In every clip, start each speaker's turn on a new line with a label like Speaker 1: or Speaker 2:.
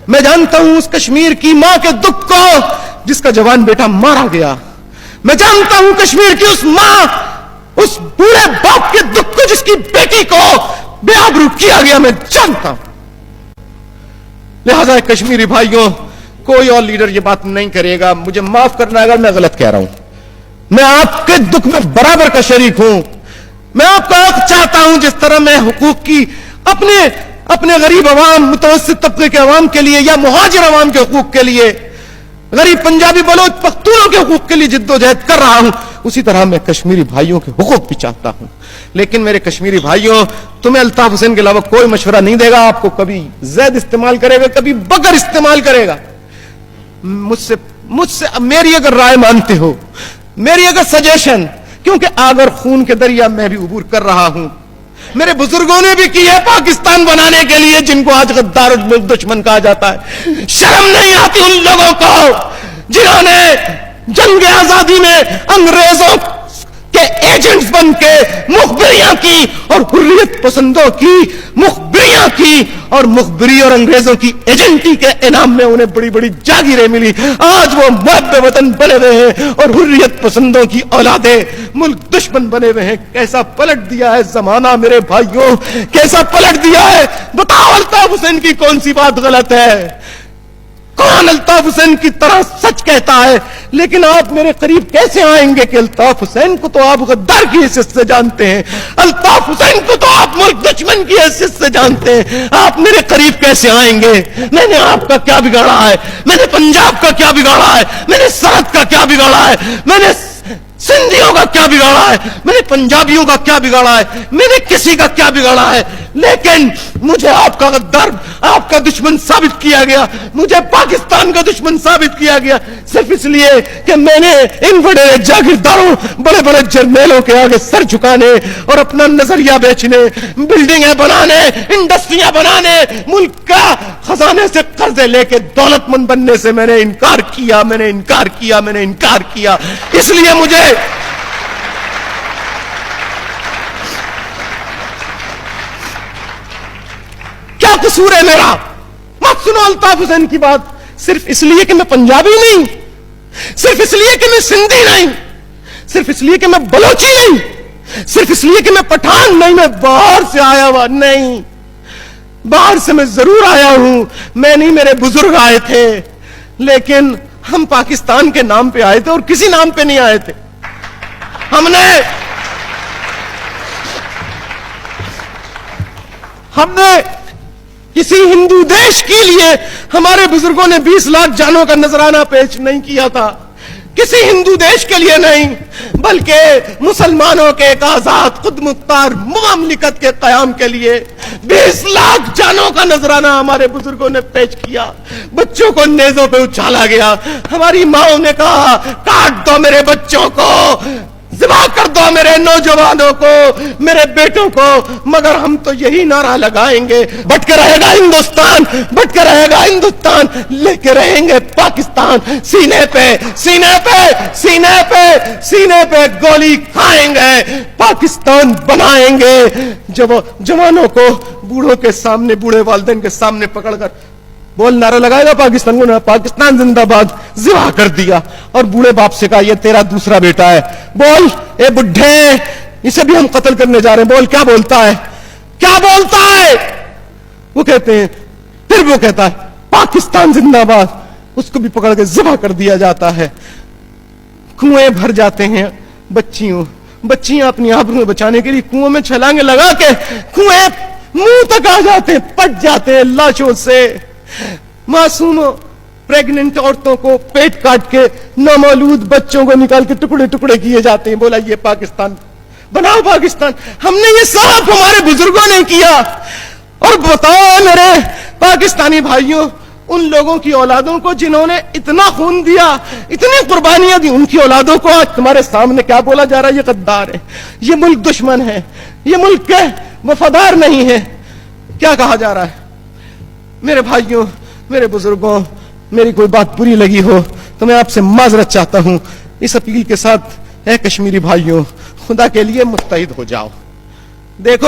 Speaker 1: میں جانتا ہوں اس کشمیر کی ماں کے دکھ کو جس کا جوان بیٹا مارا گیا. میں جانتا ہوں کشمیر کی اس ماں, اس بوڑھے باپ کے دکھ کو جس کی بیٹی کو بے آبرو کیا گیا. میں جانتا ہوں. لہذا کشمیری بھائیوں, کوئی اور لیڈر یہ بات نہیں کرے گا. مجھے معاف کرنا اگر میں غلط کہہ رہا ہوں. میں آپ کے دکھ میں برابر کا شریک ہوں. میں آپ کا حق چاہتا ہوں. جس طرح میں حقوق کی اپنے غریب عوام, متوسط طبقے کے عوام کے لیے یا مہاجر عوام کے حقوق کے لیے, غریب پنجابی بلوچ پختونوں کے حقوق کے لیے جدوجہد کر رہا ہوں, اسی طرح میں کشمیری بھائیوں کے حقوق بھی چاہتا ہوں. لیکن میرے کشمیری بھائیوں, تمہیں الطاف حسین کے علاوہ کوئی مشورہ نہیں دے گا. آپ کو کبھی زید استعمال کرے گا, کبھی بکر استعمال کرے گا. مجھ سے میری اگر رائے مانتے ہو, میری اگر سجیشن, کیونکہ آگر خون کے دریا میں بھی عبور کر رہا ہوں. میرے بزرگوں نے بھی کی ہے پاکستان بنانے کے لیے, جن کو آج غدار الملک دشمن کہا جاتا ہے. شرم نہیں آتی ان لوگوں کو جنہوں نے جنگ آزادی میں انگریزوں کے ایجنٹس بن کے مخبریاں کی اور حریت پسندوں کی مخبریاں کی, اور مخبری اور انگریزوں کی ایجنٹی کے انعام میں انہیں بڑی بڑی جاگیریں ملی. آج وہ محب وطن بنے ہوئے ہیں اور حریت پسندوں کی اولادیں ملک دشمن بنے ہوئے ہیں. کیسا پلٹ دیا ہے زمانہ میرے بھائیوں, کیسا پلٹ دیا ہے. بتاؤ الطاف حسین کی کون سی بات غلط ہے؟ کون الطاف حسین کی طرح سچ کہتا ہے؟ لیکن آپ میرے قریب کیسے آئیں گے کہ الطاف حسین کو تو آپ غدار کی حیثیت سے جانتے ہیں, الطاف حسین کو تو آپ ملک دشمن کی حیثیت سے جانتے ہیں. آپ میرے قریب کیسے آئیں گے؟ میں نے آپ کا کیا بگاڑا ہے؟ میں نے پنجاب کا کیا بگاڑا ہے؟ میں نے سرحد کا کیا بگاڑا ہے؟ میں نے سندھیوں کا کیا بگاڑا ہے؟ میں نے پنجابیوں کا کیا بگاڑا ہے؟ میں نے کسی کا کیا بگاڑا ہے؟ لیکن مجھے آپ کا غدار, آپ کا دشمن ثابت کیا گیا, مجھے پاکستان کا دشمن ثابت کیا گیا, صرف اس لیے کہ میں نے ان بڑے جاگیرداروں, بڑے بڑے جرنیلوں کے آگے سر جھکانے اور اپنا نظریہ بیچنے, بلڈنگیں بنانے, انڈسٹریاں بنانے, ملک کا خزانے سے قرضے لے کے دولت مند بننے سے میں نے انکار کیا. میں نے انکار کیا. اس لیے مجھے کیا قصور ہے میرا؟ مت سنو الطاف حسین کی بات. صرف اس لیے کہ میں پنجابی نہیں, صرف اس لیے کہ میں سندھی نہیں, صرف اس لیے کہ میں بلوچی نہیں, صرف اس لیے کہ میں پٹھان نہیں, میں باہر سے آیا ہوا نہیں. باہر سے میں ضرور آیا ہوں, میں نہیں, میرے بزرگ آئے تھے, لیکن ہم پاکستان کے نام پہ آئے تھے اور کسی نام پہ نہیں آئے تھے. ہم نے کسی ہندو دیش کے لیے ہمارے بزرگوں نے 20 لاکھ جانوں کا نذرانہ پیش نہیں کیا تھا. کسی ہندو دیش کے لیے نہیں, بلکہ مسلمانوں کے ایک آزاد خود مختار مملکت کے قیام کے لیے 20 لاکھ جانوں کا نذرانہ ہمارے بزرگوں نے پیش کیا. بچوں کو نیزوں پہ اچھالا گیا. ہماری ماؤں نے کہا کاٹ دو میرے بچوں کو, ذبح کر دو میرے نوجوانوں کو, میرے بیٹوں کو, مگر ہم تو یہی نعرہ لگائیں گے, بٹ کے رہے گا ہندوستان, بٹ کے رہے گا ہندوستان, لے کے رہیں گے پاکستان. سینے پہ سینے پہ سینے پہ سینے پہ گولی کھائیں گے, پاکستان بنائیں گے. جب جوانوں کو بوڑھوں کے سامنے, بوڑھے والدین کے سامنے پکڑ کر بول نعرہ لگائے گا پاکستان کو, پاکستان زندہ باد, ذبح کر دیا. اور بوڑھے باپ سے کہا یہ تیرا دوسرا بیٹا ہے, بول اے بڈھے اسے بھی ہم قتل کرنے جا رہے ہیں, بول کیا بولتا ہے, کیا بولتا ہے؟ وہ کہتے ہیں, پھر وہ کہتا ہے پاکستان زندہ باد, اس کو بھی پکڑ کے ذبح کر دیا جاتا ہے. کنویں بھر جاتے ہیں, بچیاں اپنی آبرو بچانے کے لیے کنویں میں چھلانگیں لگا کے کنویں منہ تک آ جاتے ہیں, پٹ جاتے ہیں لاشوں سے. معصوم پریگننٹ عورتوں کو پیٹ کاٹ کے نامولود بچوں کو نکال کے ٹکڑے ٹکڑے کیے جاتے ہیں. بولا یہ پاکستان بناؤ پاکستان. ہم نے یہ سب ہمارے بزرگوں نے کیا. اور بتاؤ میرے پاکستانی بھائیوں, ان لوگوں کی اولادوں کو جنہوں نے اتنا خون دیا, اتنی قربانیاں دی, ان کی اولادوں کو آج تمہارے سامنے کیا بولا جا رہا ہے؟ یہ غدار ہے, یہ ملک دشمن ہے, یہ ملک کے وفادار نہیں ہے. کیا کہا جا رہا ہے؟ میرے بھائیوں, میرے بزرگوں, میری کوئی بات بری لگی ہو تو میں آپ سے معذرت چاہتا ہوں. اس اپیل کے ساتھ, اے کشمیری بھائیوں, خدا کے لیے متحد ہو جاؤ. دیکھو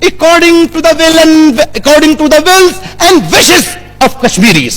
Speaker 1: according to the wills and wishes of Kashmiris.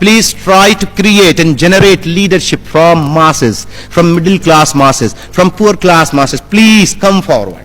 Speaker 1: please try to create and generate leadership from masses, from middle class masses, from poor class masses. Please come forward.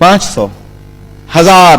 Speaker 1: 500, 1000